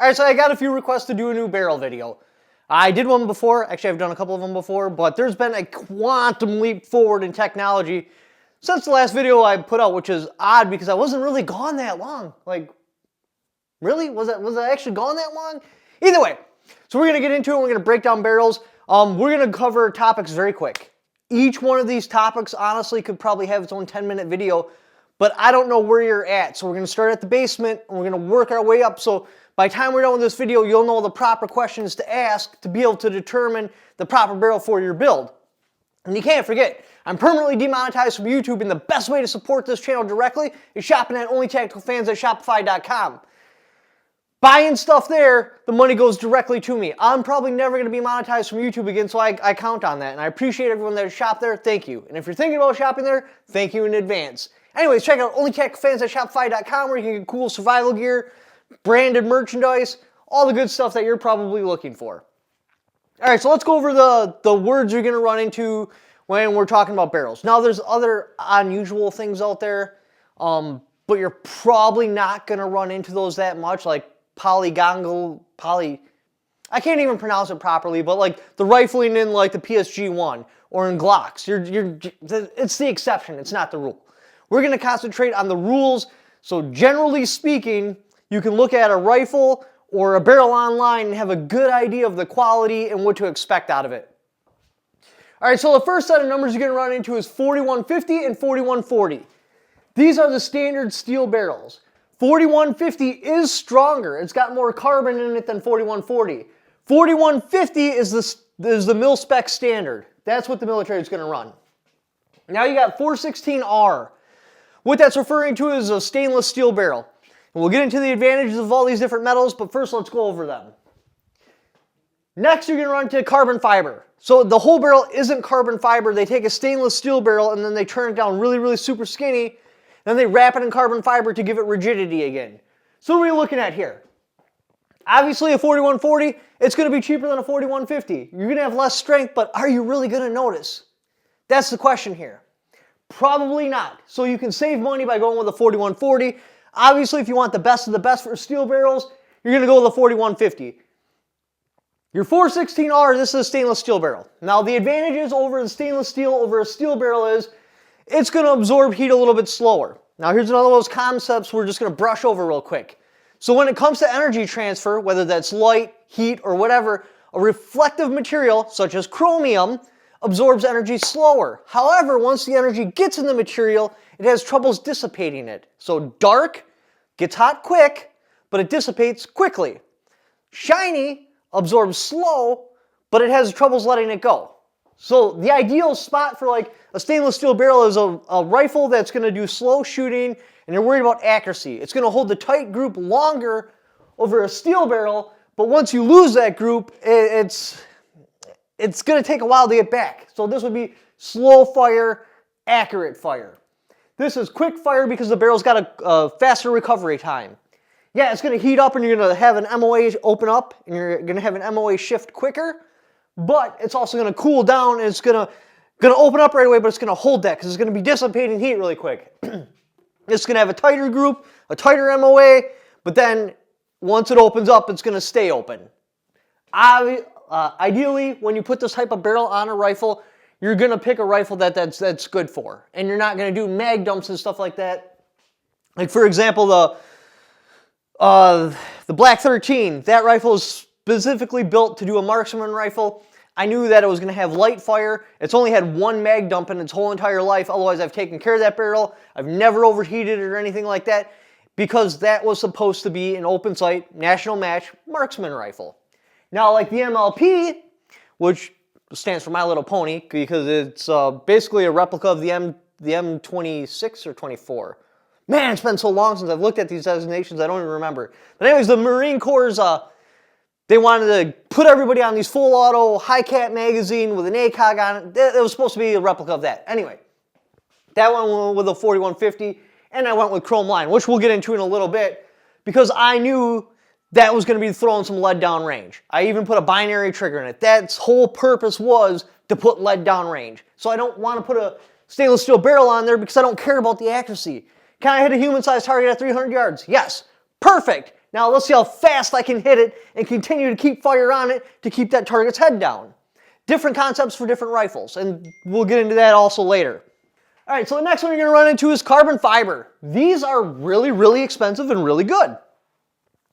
Alright, so I got a few requests to do a new barrel video. I did one before, actually I've done a couple of them before, but there's been a quantum leap forward in technology since the last video I put out, which is odd because I wasn't really gone that long. Like, really? Was I actually gone that long? Either way, so we're going to get into it, we're going to break down barrels. We're going to cover topics very quick. Each one of these topics, honestly, could probably have its own 10-minute video, but I don't know where you're at. So we're going to start at the basement, and we're going to work our way up. So by the time we're done with this video, you'll know the proper questions to ask to be able to determine the proper barrel for your build. And you can't forget, I'm permanently demonetized from YouTube, and the best way to support this channel directly is shopping at OnlyTacticalFans at Shopify.com. Buying stuff there, the money goes directly to me. I'm probably never going to be monetized from YouTube again, so I count on that. And I appreciate everyone that shopped there. Thank you. And if you're thinking about shopping there, thank you in advance. Anyways, check out OnlyTacticalFans at Shopify.com where you can get cool survival gear, branded merchandise, all the good stuff that you're probably looking for. All right, so let's go over the words you're going to run into when we're talking about barrels. Now, there's other unusual things out there, but you're probably not going to run into those that much, like I can't even pronounce it properly, but like the rifling in like the PSG-1 or in Glocks, it's the exception, it's not the rule. We're going to concentrate on the rules, so generally speaking, you can look at a rifle or a barrel online and have a good idea of the quality and what to expect out of it. Alright, so the first set of numbers you're going to run into is 4150 and 4140. These are the standard steel barrels. 4150 is stronger. It's got more carbon in it than 4140. 4150 is the mil spec standard. That's what the military is going to run. Now you got 416R. What that's referring to is a stainless steel barrel. And we'll get into the advantages of all these different metals, but first let's go over them. Next you're going to run to carbon fiber. So the whole barrel isn't carbon fiber. They take a stainless steel barrel and then they turn it down really, really super skinny. Then they wrap it in carbon fiber to give it rigidity again. So what are we looking at here? Obviously a 4140, it's going to be cheaper than a 4150. You're going to have less strength, but are you really going to notice? That's the question here. Probably not. So you can save money by going with a 4140. Obviously, if you want the best of the best for steel barrels, you're going to go with a 4150. Your 416R, this is a stainless steel barrel. Now the advantages over the stainless steel over a steel barrel is it's going to absorb heat a little bit slower. Now here's another one of those concepts we're just going to brush over real quick. So when it comes to energy transfer, whether that's light, heat, or whatever, a reflective material such as chromium absorbs energy slower. However, once the energy gets in the material, it has troubles dissipating it. So dark gets hot quick, but it dissipates quickly. Shiny absorbs slow, but it has troubles letting it go. So the ideal spot for like a stainless steel barrel is a rifle that's going to do slow shooting and you're worried about accuracy. It's going to hold the tight group longer over a steel barrel, but once you lose that group, it's going to take a while to get back. So this would be slow fire, accurate fire. This is quick fire because the barrel's got a faster recovery time. Yeah, it's going to heat up and you're going to have an MOA open up and you're going to have an MOA shift quicker, but it's also going to cool down and it's going to open up right away, but it's going to hold that because it's going to be dissipating heat really quick. It's going to have a tighter group, a tighter MOA, but then once it opens up, it's going to stay open. Ideally, when you put this type of barrel on a rifle, you're going to pick a rifle that's good for. And you're not going to do mag dumps and stuff like that. Like for example, the Black 13, that rifle is specifically built to do a marksman rifle. I knew that it was going to have light fire. It's only had one mag dump in its whole entire life. Otherwise, I've taken care of that barrel. I've never overheated it or anything like that because that was supposed to be an open sight, national match marksman rifle. Now, like the MLP, which stands for My Little Pony because it's basically a replica of the M26 or 24. Man, it's been so long since I've looked at these designations, I don't even remember. But anyways, the Marine Corps, they wanted to put everybody on these full auto high cap magazine with an ACOG on it. It was supposed to be a replica of that. Anyway, that one went with a 4150, and I went with Chrome line, which we'll get into in a little bit, because I knew that was going to be throwing some lead down range. I even put a binary trigger in it. That's whole purpose was to put lead down range. So I don't want to put a stainless steel barrel on there because I don't care about the accuracy. Can I hit a human-sized target at 300 yards? Yes. Perfect. Now let's see how fast I can hit it and continue to keep fire on it to keep that target's head down. Different concepts for different rifles, and we'll get into that also later. All right, so the next one you're going to run into is carbon fiber. These are really, really expensive and really good.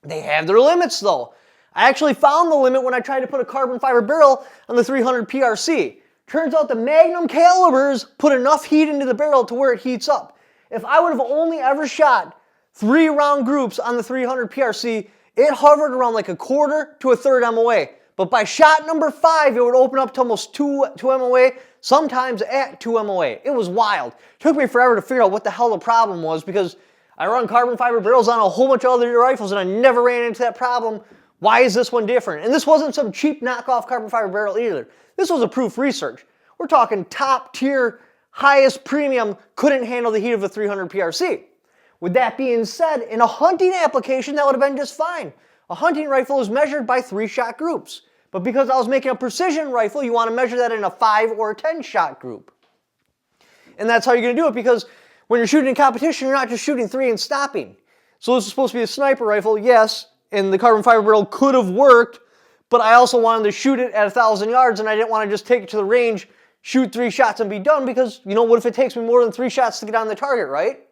They have their limits though. I actually found the limit when I tried to put a carbon fiber barrel on the 300 PRC. Turns out the Magnum calibers put enough heat into the barrel to where it heats up. If I would have only ever shot 3 round groups on the 300 PRC, it hovered around like a quarter to a third MOA. But by shot number 5, it would open up to almost 2 MOA, sometimes at 2 MOA. It was wild. It took me forever to figure out what the hell the problem was because I run carbon fiber barrels on a whole bunch of other rifles and I never ran into that problem. Why is this one different? And this wasn't some cheap knockoff carbon fiber barrel either. This was approved research. We're talking top tier, highest premium, couldn't handle the heat of a 300 PRC. With that being said, in a hunting application, that would have been just fine. A hunting rifle is measured by 3-shot groups. But because I was making a precision rifle, you want to measure that in a 5 or a 10-shot group. And that's how you're going to do it because when you're shooting in competition, you're not just shooting 3 and stopping. So this is supposed to be a sniper rifle, yes, and the carbon fiber barrel could have worked, but I also wanted to shoot it at 1,000 yards and I didn't want to just take it to the range, shoot 3 shots and be done because, you know, what if it takes me more than 3 shots to get on the target, right?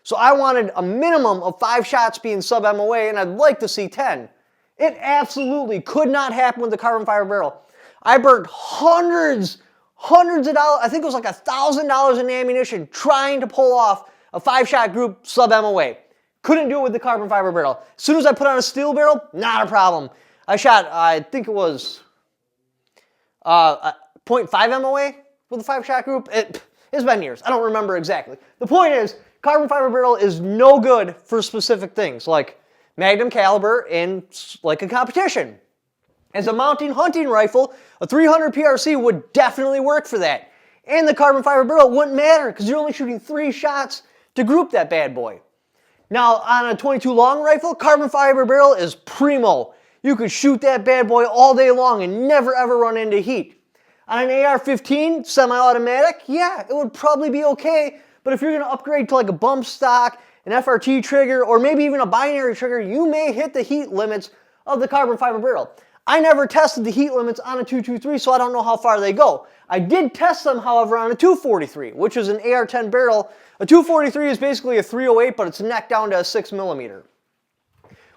So I wanted a minimum of 5 shots being sub-MOA and I'd like to see 10. It absolutely could not happen with the carbon fiber barrel. I burnt hundreds of dollars, I think it was like $1,000 in ammunition trying to pull off a 5-shot group sub-MOA. Couldn't do it with the carbon fiber barrel. As soon as I put on a steel barrel, not a problem. I shot, I think it was 0.5 MOA with a 5-shot group. It's been years. I don't remember exactly. The point is, carbon fiber barrel is no good for specific things like Magnum caliber in like a competition. As a mounting hunting rifle, a 300 PRC would definitely work for that. And the carbon fiber barrel wouldn't matter because you're only shooting 3 shots to group that bad boy. Now, on a 22 long rifle, carbon fiber barrel is primo. You could shoot that bad boy all day long and never ever run into heat. On an AR15 semi-automatic, yeah, it would probably be okay, but if you're going to upgrade to like a bump stock, an FRT trigger, or maybe even a binary trigger, you may hit the heat limits of the carbon fiber barrel. I never tested the heat limits on a 223, so I don't know how far they go. I did test them, however, on a 243, which is an AR-10 barrel. A 243 is basically a 308, but it's necked down to a 6mm.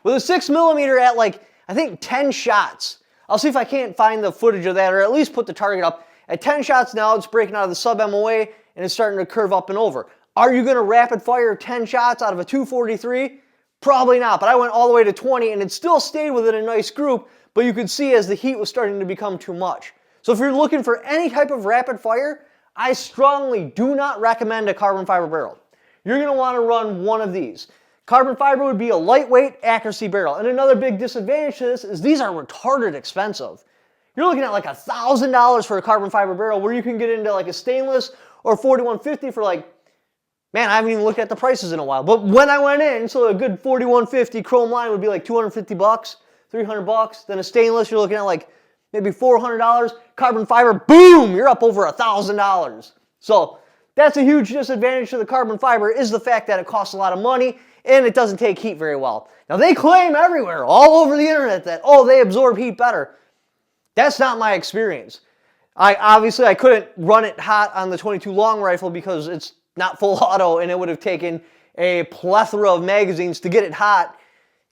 With a 6mm at like, I think 10 shots, I'll see if I can't find the footage of that, or at least put the target up. At 10 shots now, it's breaking out of the sub-MOA, and it's starting to curve up and over. Are you going to rapid fire 10 shots out of a 243? Probably not, but I went all the way to 20, and it still stayed within a nice group, but you could see as the heat was starting to become too much. So if you're looking for any type of rapid fire, I strongly do not recommend a carbon fiber barrel. You're going to want to run one of these. Carbon fiber would be a lightweight accuracy barrel. And another big disadvantage to this is these are retarded expensive. You're looking at like $1,000 for a carbon fiber barrel where you can get into like a stainless or 4150 for like, man, I haven't even looked at the prices in a while. But when I went in, so a good 4150 chrome line would be like $250, $300. Then a stainless, you're looking at like maybe $400. Carbon fiber, boom, you're up over $1,000. So that's a huge disadvantage to the carbon fiber is the fact that it costs a lot of money and it doesn't take heat very well. Now they claim everywhere, all over the internet that, oh, they absorb heat better. That's not my experience. I couldn't run it hot on the 22 long rifle because it's not full auto and it would have taken a plethora of magazines to get it hot,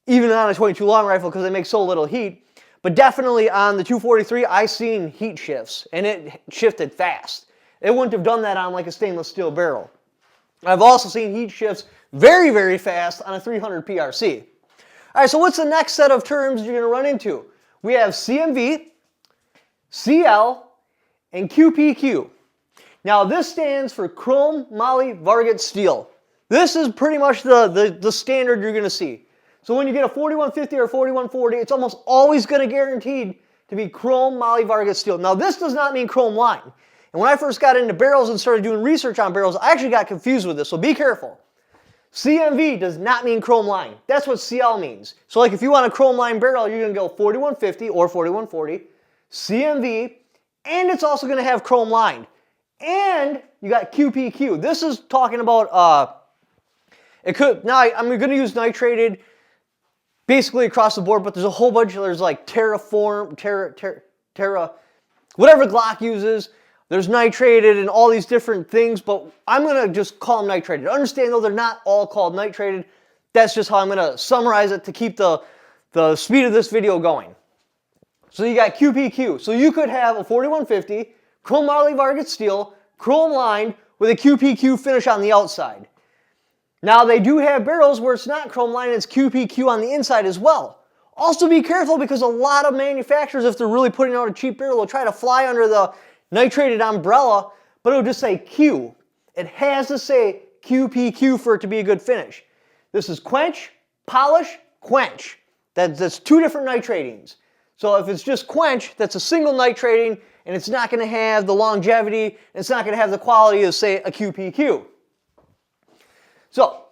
even on a 22 long rifle because it makes so little heat. But definitely on the 243, I seen heat shifts and it shifted fast. It wouldn't have done that on like a stainless steel barrel. I've also seen heat shifts very, very fast on a 300 PRC. All right, so what's the next set of terms you're going to run into? We have CMV, CL, and QPQ. Now this stands for Chrome Moly Varget Steel. This is pretty much the standard you're going to see. So when you get a 4150 or 4140, it's almost always going to guaranteed to be Chrome Moly Varget Steel. Now this does not mean chrome line. And when I first got into barrels and started doing research on barrels, I actually got confused with this, so be careful. CMV does not mean chrome line. That's what CL means. So like if you want a chrome line barrel, you're going to go 4150 or 4140, CMV, and it's also going to have chrome line. And you got QPQ. This is talking about, I'm going to use nitrated. basically across the board, but there's a whole bunch of, there's like Terraform, Terra, whatever Glock uses. There's nitrated and all these different things, but I'm going to just call them nitrated. Understand though, they're not all called nitrated. That's just how I'm going to summarize it to keep the speed of this video going. So you got QPQ. So you could have a 4150, Chrome Moly Vanadium steel, chrome lined with a QPQ finish on the outside. Now they do have barrels where it's not chrome lined, it's QPQ on the inside as well. Also be careful because a lot of manufacturers, if they're really putting out a cheap barrel, will try to fly under the nitrated umbrella, but it'll just say Q. It has to say QPQ for it to be a good finish. This is quench, polish, quench. That's two different nitratings. So if it's just quench, that's a single nitrating, and it's not going to have the longevity, and it's not going to have the quality of, say, a QPQ. So,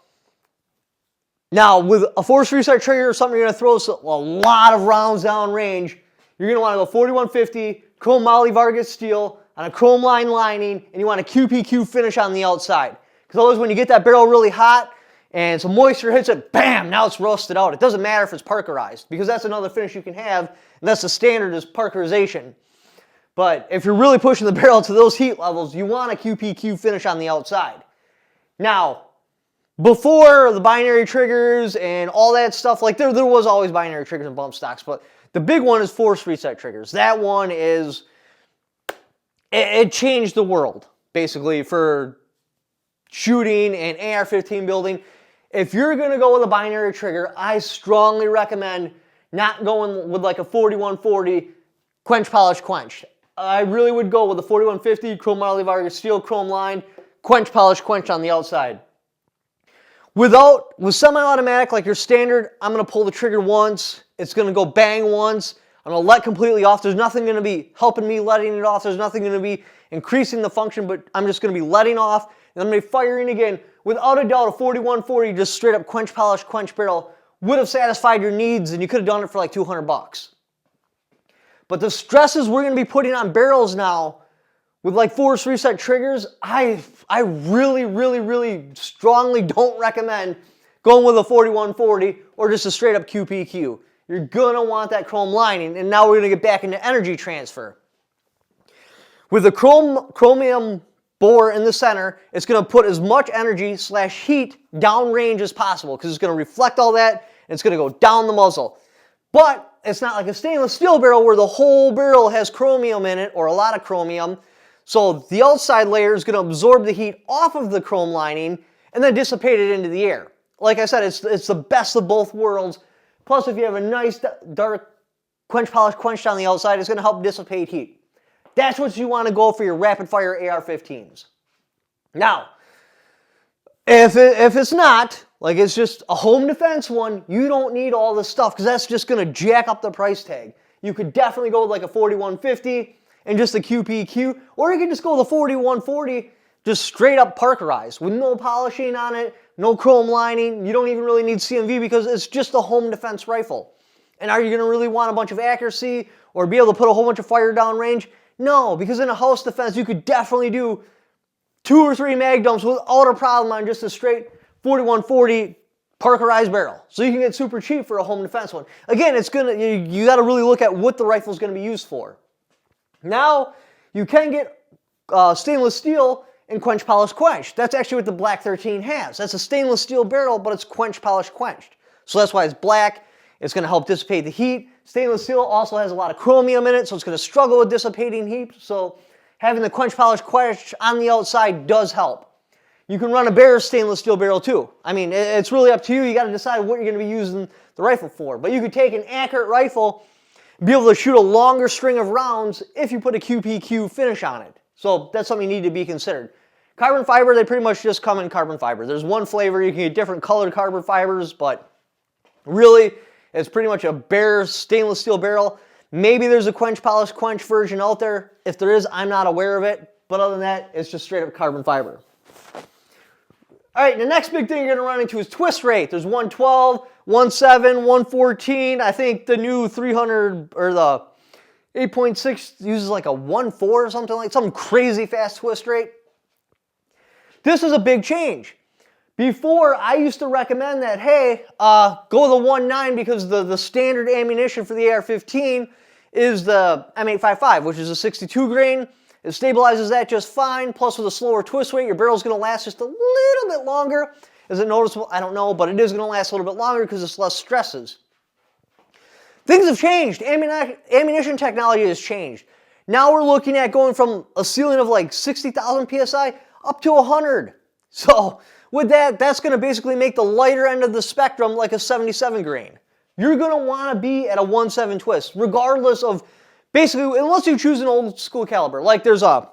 now with a force reset trigger or something, you're going to throw a lot of rounds down range. You're going to want to go 4150, Chrome Moly Vanadium steel on a chrome line lining, and you want a QPQ finish on the outside. Because otherwise when you get that barrel really hot and some moisture hits it, bam, now it's rusted out. It doesn't matter if it's parkerized, because that's another finish you can have, and that's the standard is parkerization. But if you're really pushing the barrel to those heat levels, you want a QPQ finish on the outside. Now, before the binary triggers and all that stuff, like there was always binary triggers and bump stocks, but the big one is force reset triggers. That one is, it changed the world, basically, for shooting and AR15 building. If you're going to go with a binary trigger, I strongly recommend not going with like a 4140 quench, polish, quench. I really would go with the 4150 Chrome Moly Vanadium steel chrome line, quench, polish, quench on the outside. With semi-automatic, like your standard, I'm going to pull the trigger once. It's going to go bang once. I'm going to let completely off. There's nothing going to be helping me letting it off. There's nothing going to be increasing the function, but I'm just going to be letting off. And I'm going to be firing again. Without a doubt, a 4140 just straight up quench, polish, quench barrel would have satisfied your needs, and you could have done it for like $200. But the stresses we're going to be putting on barrels now, with like force reset triggers, I really, really, really strongly don't recommend going with a 4140 or just a straight up QPQ. You're going to want that chrome lining, and now we're going to get back into energy transfer. With the chromium bore in the center, it's going to put as much energy / heat downrange as possible because it's going to reflect all that and it's going to go down the muzzle. But it's not like a stainless steel barrel where the whole barrel has chromium in it or a lot of chromium. So the outside layer is going to absorb the heat off of the chrome lining and then dissipate it into the air. Like I said, it's the best of both worlds. Plus, if you have a nice dark quench, polish, quenched on the outside, it's going to help dissipate heat. That's what you want to go for your rapid fire AR-15s. Now, if it's not, like it's just a home defense one, you don't need all this stuff because that's just going to jack up the price tag. You could definitely go with like a 4150 and just a QPQ, or you could just go with a 4140, just straight up parkerized with no polishing on it, no chrome lining. You don't even really need CMV because it's just a home defense rifle. And are you going to really want a bunch of accuracy or be able to put a whole bunch of fire down range? No, because in a house defense, you could definitely do 2 or 3 mag dumps without a problem on just a straight 4140 parkerized barrel. So you can get super cheap for a home defense one. Again, it's gonna you got to really look at what the rifle is going to be used for. Now, you can get stainless steel and quench, polish, quenched. That's actually what the Black 13 has. That's a stainless steel barrel, but it's quench, polish, quenched. So that's why it's black. It's going to help dissipate the heat. Stainless steel also has a lot of chromium in it, so it's going to struggle with dissipating heat. So having the quench, polish, quench on the outside does help. You can run a bare stainless steel barrel too. I mean, it's really up to you. You got to decide what you're going to be using the rifle for. But you could take an accurate rifle and be able to shoot a longer string of rounds if you put a QPQ finish on it. So that's something you need to be considered. Carbon fiber, they pretty much just come in carbon fiber. There's one flavor. You can get different colored carbon fibers, but really, it's pretty much a bare stainless steel barrel. Maybe there's a quench, polish, quench version out there. If there is, I'm not aware of it. But other than that, it's just straight up carbon fiber. All right, the next big thing you're going to run into is twist rate. There's 112, 17, 114. I think the new 300 or the 8.6 uses like a 1.4 or something like some crazy fast twist rate. This is a big change Before, I used to recommend that, hey, go the 1.9 because the standard ammunition for the AR-15 is the M855, which is a 62 grain. It stabilizes that just fine. Plus, with a slower twist weight, your barrel's going to last just a little bit longer. Is it noticeable? I don't know, but it is going to last a little bit longer because it's less stresses. Things have changed. Ammunition technology has changed. Now we're looking at going from a ceiling of like 60,000 PSI up to 100. So with that, that's going to basically make the lighter end of the spectrum like a 77 grain. You're going to want to be at a 1.7 twist, regardless of, basically, unless you choose an old school caliber. Like there's a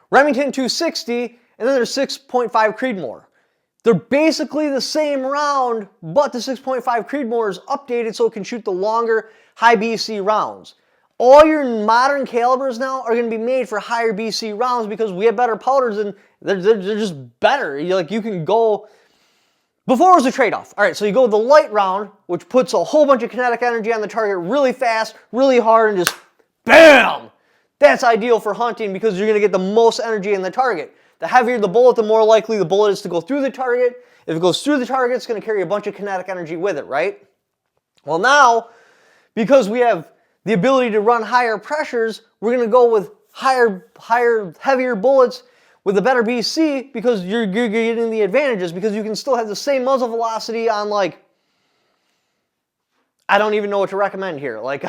Remington 260, and then there's 6.5 Creedmoor. They're basically the same round, but the 6.5 Creedmoor is updated so it can shoot the longer, high BC rounds. All your modern calibers now are going to be made for higher BC rounds because we have better powders and they're just better. You can go... Before it was a trade-off. All right, so you go with the light round, which puts a whole bunch of kinetic energy on the target really fast, really hard, and just BAM! That's ideal for hunting because you're going to get the most energy in the target. The heavier the bullet, the more likely the bullet is to go through the target. If it goes through the target, it's going to carry a bunch of kinetic energy with it, right? Well, now, because we have the ability to run higher pressures, we're going to go with higher, heavier bullets with a better BC because you're getting the advantages because you can still have the same muzzle velocity on like, I don't even know what to recommend here. Like,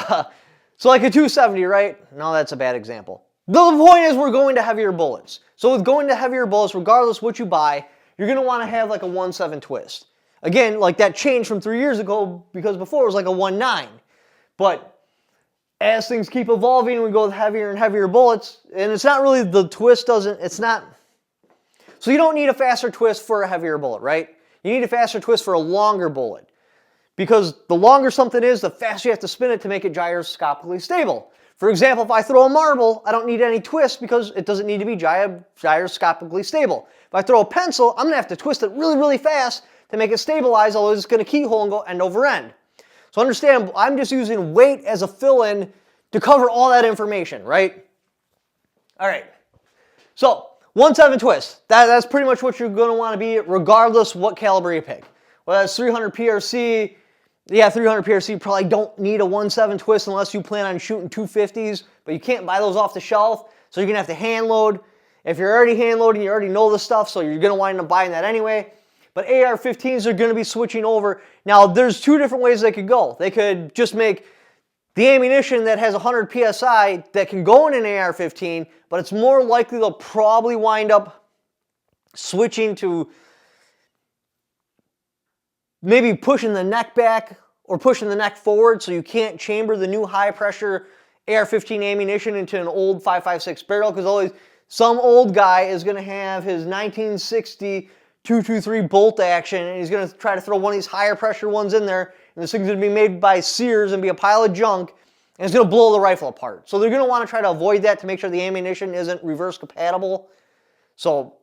so like a 270, right? No, that's a bad example. The point is we're going to heavier bullets. So with going to heavier bullets, regardless what you buy, you're going to want to have like a 1.7 twist. Again, like that changed from 3 years ago because before it was like a 1.9. But as things keep evolving, we go with heavier and heavier bullets. And it's not really, the twist doesn't, it's not. So you don't need a faster twist for a heavier bullet, right? You need a faster twist for a longer bullet. Because the longer something is, the faster you have to spin it to make it gyroscopically stable. For example, if I throw a marble, I don't need any twist because it doesn't need to be gyroscopically stable. If I throw a pencil, I'm going to have to twist it really, really fast to make it stabilize, although it's going to keyhole and go end over end. So understand, I'm just using weight as a fill-in to cover all that information, right? All right. So, 1.7 twist. That's pretty much what you're going to want to be regardless what caliber you pick. Whether that's 300 PRC, yeah, 300 PRC, you probably don't need a 1.7 twist unless you plan on shooting 250s, but you can't buy those off the shelf, so you're going to have to hand load. If you're already hand loading, you already know the stuff, so you're going to wind up buying that anyway. But AR-15s are going to be switching over. Now, there's two different ways they could go. They could just make the ammunition that has 100 PSI that can go in an AR-15, but it's more likely they'll probably wind up switching to maybe pushing the neck back or pushing the neck forward so you can't chamber the new high-pressure AR-15 ammunition into an old 5.56 barrel, because always some old guy is going to have his 1960 223 bolt action, and he's going to try to throw one of these higher pressure ones in there, and this thing's going to be made by Sears and be a pile of junk, and it's going to blow the rifle apart. So they're going to want to try to avoid that to make sure the ammunition isn't reverse compatible. So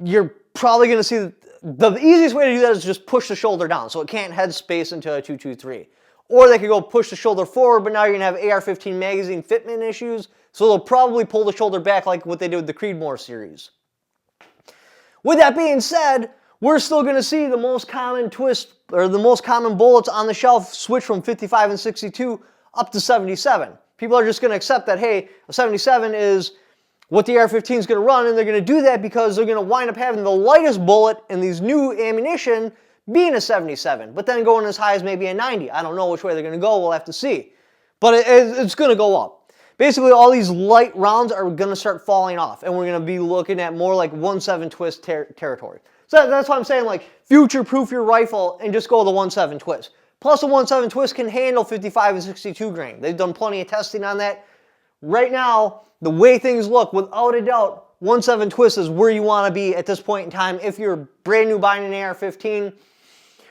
you're probably going to see the easiest way to do that is just push the shoulder down so it can't head space into a 223. Or they could go push the shoulder forward, but now you're going to have AR-15 magazine fitment issues, so they'll probably pull the shoulder back like what they did with the Creedmoor series. With that being said, we're still going to see the most common twist, or the most common bullets on the shelf switch from 55 and 62 up to 77. People are just going to accept that, hey, a 77 is what the AR-15 is going to run, and they're going to do that because they're going to wind up having the lightest bullet in these new ammunition being a 77, but then going as high as maybe a 90. I don't know which way they're going to go. We'll have to see. But it's going to go up. Basically, all these light rounds are going to start falling off, and we're going to be looking at more like 1.7 twist territory. So that's why I'm saying, like, future-proof your rifle and just go with a 1.7 twist. Plus, a 1.7 twist can handle 55 and 62 grain. They've done plenty of testing on that. Right now, the way things look, without a doubt, 1.7 twist is where you want to be at this point in time if you're brand new buying an AR-15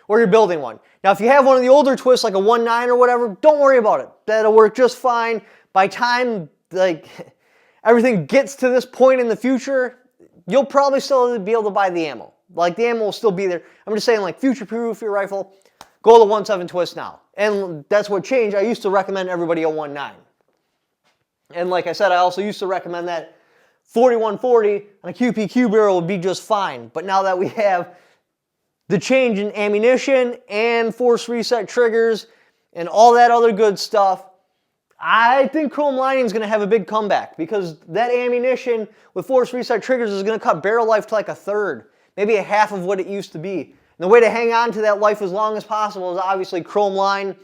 or you're building one. Now, if you have one of the older twists, like a 1.9 or whatever, don't worry about it. That'll work just fine. By time, like, everything gets to this point in the future, you'll probably still be able to buy the ammo. Like, the ammo will still be there. I'm just saying, like, future-proof your rifle, go to 1.7 twist now. And that's what changed. I used to recommend everybody a 1.9. And like I said, I also used to recommend that 4140 on a QPQ barrel would be just fine. But now that we have the change in ammunition and force reset triggers and all that other good stuff, I think chrome lining is going to have a big comeback, because that ammunition with force reset triggers is going to cut barrel life to like a third, maybe a half of what it used to be. And the way to hang on to that life as long as possible is obviously chrome line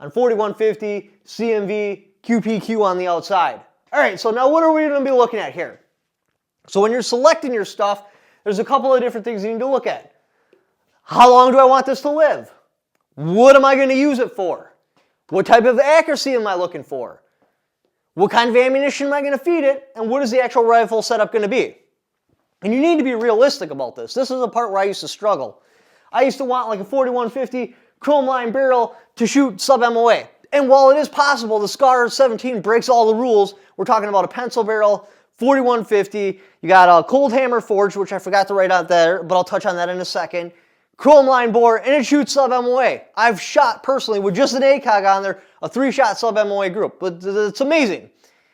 on 4150, CMV, QPQ on the outside. All right, so now what are we going to be looking at here? So when you're selecting your stuff, there's a couple of different things you need to look at. How long do I want this to live? What am I going to use it for? What type of accuracy am I looking for? What kind of ammunition am I going to feed it? And what is the actual rifle setup going to be? And you need to be realistic about this. This is the part where I used to struggle. I used to want like a 4150 chrome line barrel to shoot sub-MOA. And while it is possible, the SCAR 17 breaks all the rules. We're talking about a pencil barrel, 4150. You got a cold hammer forged, which I forgot to write out there, but I'll touch on that in a second. Chrome line bore, and it shoots sub-MOA. I've shot personally with just an ACOG on there, a 3-shot sub-MOA group. But it's amazing.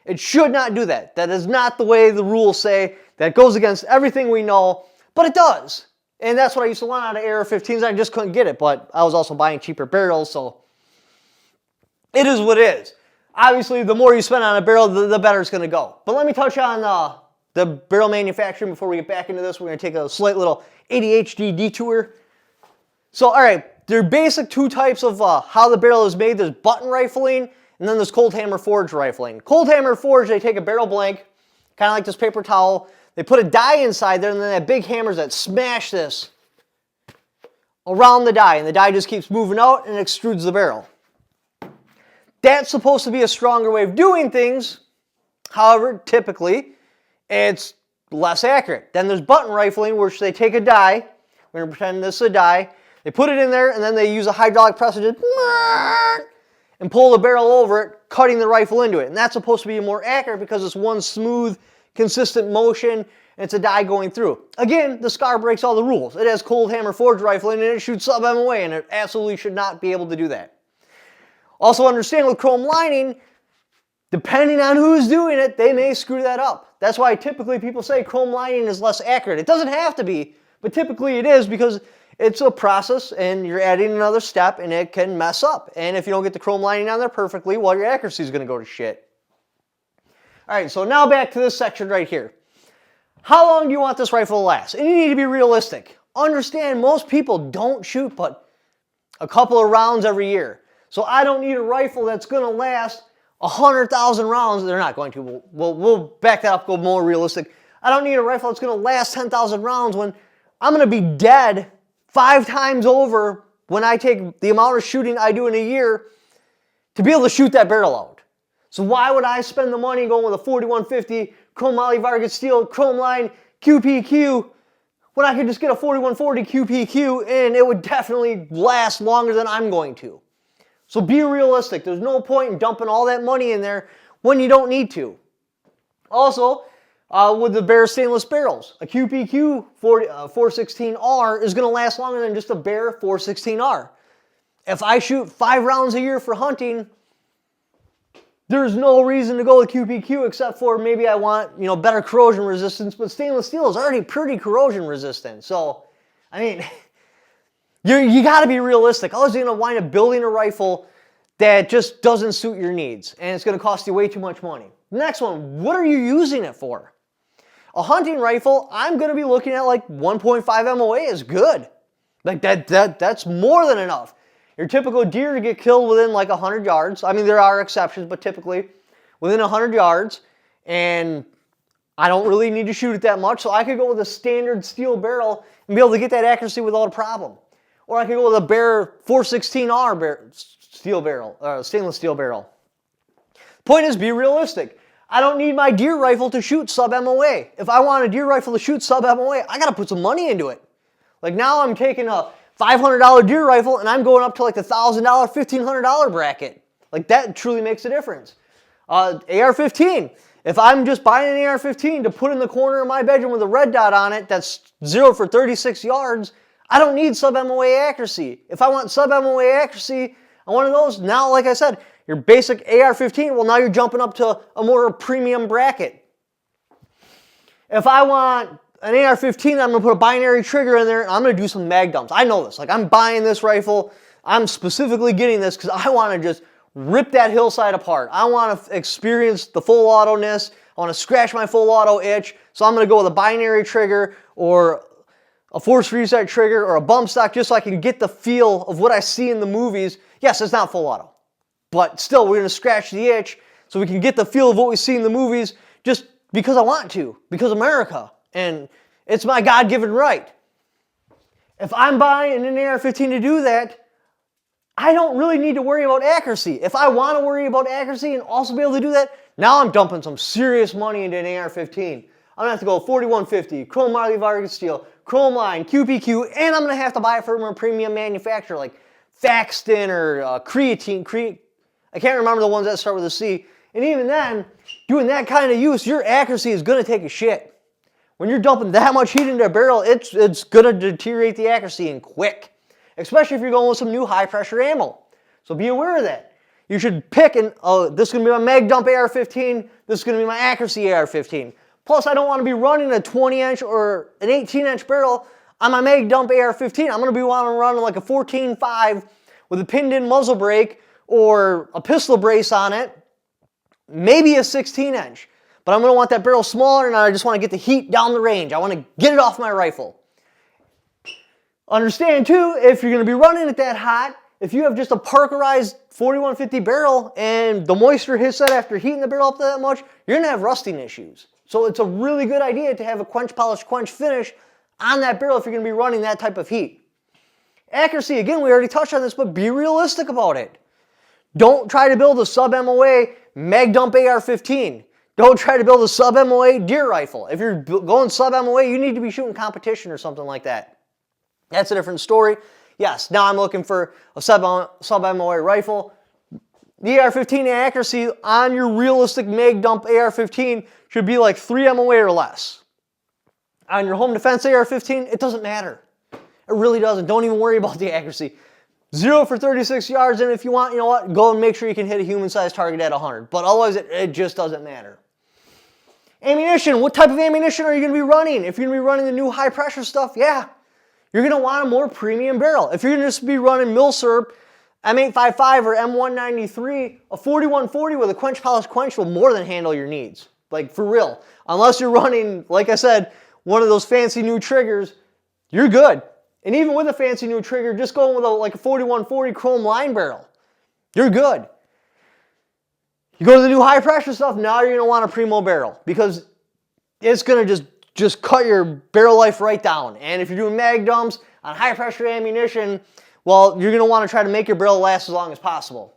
It should not do that. That is not the way the rules say. That goes against everything we know, but it does. And that's what I used to want out of AR15s. I just couldn't get it, but I was also buying cheaper barrels, so it is what it is. Obviously, the more you spend on a barrel, the better it's going to go. But let me touch on the barrel manufacturing before we get back into this. We're going to take a slight little ADHD detour. So, all right, there are basic two types of how the barrel is made. There's button rifling, and then there's cold hammer forged rifling. Cold hammer forged, they take a barrel blank, kind of like this paper towel. They put a die inside there, and then they have big hammers that smash this around the die, and the die just keeps moving out and extrudes the barrel. That's supposed to be a stronger way of doing things. However, typically, it's less accurate. Then there's button rifling, which they take a die. We're going to pretend this is a die. They put it in there, and then they use a hydraulic press to just and pull the barrel over it, cutting the rifle into it. And that's supposed to be more accurate because it's one smooth, consistent motion, and it's a die going through. Again, the SCAR breaks all the rules. It has cold hammer forged rifling, and it shoots sub-MOA, and it absolutely should not be able to do that. Also understand with chrome lining, depending on who's doing it, they may screw that up. That's why typically people say chrome lining is less accurate. It doesn't have to be, but typically it is, because it's a process and you're adding another step and it can mess up. And if you don't get the chrome lining on there perfectly, well, your accuracy is going to go to shit. All right, so now back to this section right here. How long do you want this rifle to last? And you need to be realistic. Understand, most people don't shoot but a couple of rounds every year. So I don't need a rifle that's going to last 100,000 rounds. They're not going to. We'll back that up, go more realistic. I don't need a rifle that's going to last 10,000 rounds when I'm going to be dead 5 times over when I take the amount of shooting I do in a year to be able to shoot that barrel out. So why would I spend the money going with a 4150 Chrome Moly Vanadium steel chrome line QPQ when I could just get a 4140 QPQ and it would definitely last longer than I'm going to? So be realistic. There's no point in dumping all that money in there when you don't need to. Also, with the bare stainless barrels, a QPQ 416R is going to last longer than just a bare 416R. If I shoot 5 rounds a year for hunting, there's no reason to go with QPQ except for maybe I want, better corrosion resistance, but stainless steel is already pretty corrosion resistant. So, I mean, you got to be realistic. Otherwise, you're going to wind up building a rifle that just doesn't suit your needs, and it's going to cost you way too much money. Next one, what are you using it for? A hunting rifle, I'm going to be looking at like 1.5 MOA is good. Like that's more than enough. Your typical deer to get killed within like 100 yards. I mean, there are exceptions, but typically within 100 yards. And I don't really need to shoot it that much, so I could go with a standard steel barrel and be able to get that accuracy without a problem. Or I could go with a bare 416R stainless steel barrel. Point is, be realistic. I don't need my deer rifle to shoot sub-MOA. If I want a deer rifle to shoot sub-MOA, I got to put some money into it. Like now I'm taking a $500 deer rifle and I'm going up to like the $1,000, $1,500 bracket. Like that truly makes a difference. AR15. If I'm just buying an AR15 to put in the corner of my bedroom with a red dot on it that's 0 for 36 yards, I don't need sub-MOA accuracy. If I want sub-MOA accuracy on one of those, now like I said, your basic AR-15, well now you're jumping up to a more premium bracket. If I want an AR-15, I'm going to put a binary trigger in there, and I'm going to do some mag dumps. I know this. Like, I'm buying this rifle. I'm specifically getting this because I want to just rip that hillside apart. I want to experience the full auto-ness. I want to scratch my full auto itch. So I'm going to go with a binary trigger or a force reset trigger or a bump stock just so I can get the feel of what I see in the movies. Yes, it's not full auto, but still we're going to scratch the itch so we can get the feel of what we see in the movies just because I want to, because America, and it's my God-given right. If I'm buying an AR-15 to do that, I don't really need to worry about accuracy. If I want to worry about accuracy and also be able to do that, now I'm dumping some serious money into an AR-15. I'm going to have to go 4150, Chrome Moly Vanadium steel, Chrome line, QPQ, and I'm going to have to buy it from a premium manufacturer like Faxton or Creatine. I can't remember the ones that start with a C. And even then, doing that kind of use, your accuracy is going to take a shit. When you're dumping that much heat into a barrel, it's going to deteriorate the accuracy and quick. Especially if you're going with some new high pressure ammo. So be aware of that. You should pick, this is going to be my mag dump AR-15, this is going to be my accuracy AR-15. Plus, I don't want to be running a 20-inch or an 18-inch barrel on my mag dump AR-15. I'm going to be wanting to run like a 14.5 with a pinned-in muzzle brake or a pistol brace on it, maybe a 16-inch. But I'm going to want that barrel smaller, and I just want to get the heat down the range. I want to get it off my rifle. Understand, too, if you're going to be running it that hot, if you have just a Parkerized 4150 barrel and the moisture hits that after heating the barrel up that much, you're going to have rusting issues. So it's a really good idea to have a quench polish quench finish on that barrel if you're going to be running that type of heat. Accuracy, again, we already touched on this, but be realistic about it. Don't try to build a sub-MOA mag dump AR-15. Don't try to build a sub-MOA deer rifle. If you're going sub-MOA, you need to be shooting competition or something like that. That's a different story. Yes, now I'm looking for a sub-MOA rifle. The AR-15 accuracy on your realistic mag dump AR-15 should be like 3 MOA or less. On your home defense AR-15, it doesn't matter. It really doesn't. Don't even worry about the accuracy. 0 for 36 yards, and if you want, you know what, go and make sure you can hit a human-sized target at 100. But otherwise, it just doesn't matter. Ammunition. What type of ammunition are you going to be running? If you're going to be running the new high-pressure stuff, yeah, you're going to want a more premium barrel. If you're going to just be running Milsurp, M855 or M193, a 4140 with a quench polish quench will more than handle your needs. Like, for real. Unless you're running, like I said, one of those fancy new triggers, you're good. And even with a fancy new trigger, just going with like a 4140 chrome line barrel, you're good. You go to the new high pressure stuff, now you're going to want a Primo barrel because it's going to just cut your barrel life right down. And if you're doing mag dumps on high pressure ammunition, well, you're going to want to try to make your barrel last as long as possible.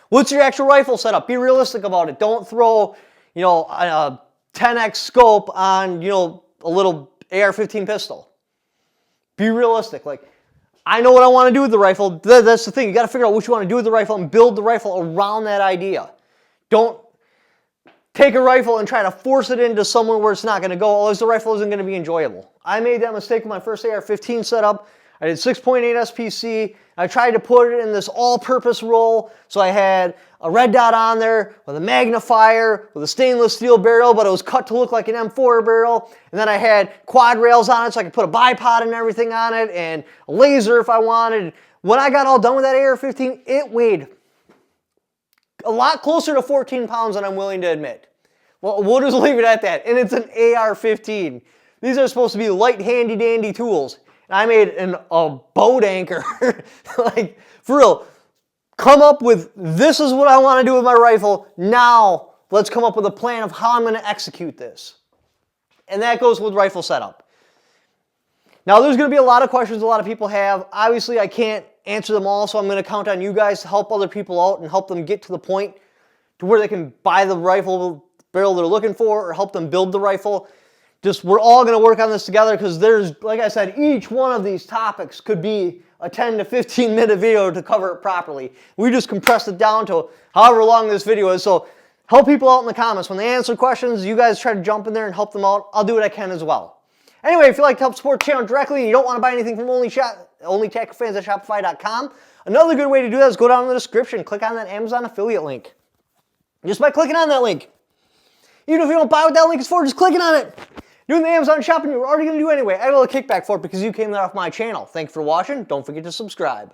What's your actual rifle setup? Be realistic about it. Don't throw, you know, a 10x scope on, you know, a little AR-15 pistol. Be realistic. Like, I know what I want to do with the rifle. That's the thing. You got to figure out what you want to do with the rifle and build the rifle around that idea. Don't take a rifle and try to force it into somewhere where it's not going to go, otherwise the rifle isn't going to be enjoyable. I made that mistake with my first AR-15 setup. I did 6.8 SPC. I tried to put it in this all-purpose roll, so I had a red dot on there with a magnifier, with a stainless steel barrel, but it was cut to look like an M4 barrel. And then I had quad rails on it, so I could put a bipod and everything on it, and a laser if I wanted. When I got all done with that AR-15, it weighed a lot closer to 14 pounds than I'm willing to admit. Well, we'll just leave it at that. And it's an AR-15. These are supposed to be light, handy-dandy tools. And I made a boat anchor. Like, for real. Come up with, this is what I want to do with my rifle. Now, let's come up with a plan of how I'm going to execute this. And that goes with rifle setup. Now, there's going to be a lot of questions a lot of people have. Obviously, I can't answer them all, so I'm going to count on you guys to help other people out and help them get to the point to where they can buy the rifle barrel they're looking for or help them build the rifle. Just, we're all going to work on this together because there's, like I said, each one of these topics could be a 10 to 15 minute video to cover it properly. We just compressed it down to however long this video is. So help people out in the comments. When they answer questions, you guys try to jump in there and help them out. I'll do what I can as well. Anyway, if you'd like to help support the channel directly and you don't want to buy anything from Only Tactical Fans at Shopify.com, another good way to do that is go down in the description, click on that Amazon affiliate link. Just by clicking on that link, Even if you don't buy what that link is for, just clicking on it. Doing the Amazon shopping you're already going to do anyway. I got a little kickback for it because you came there off my channel. Thanks for watching. Don't forget to subscribe.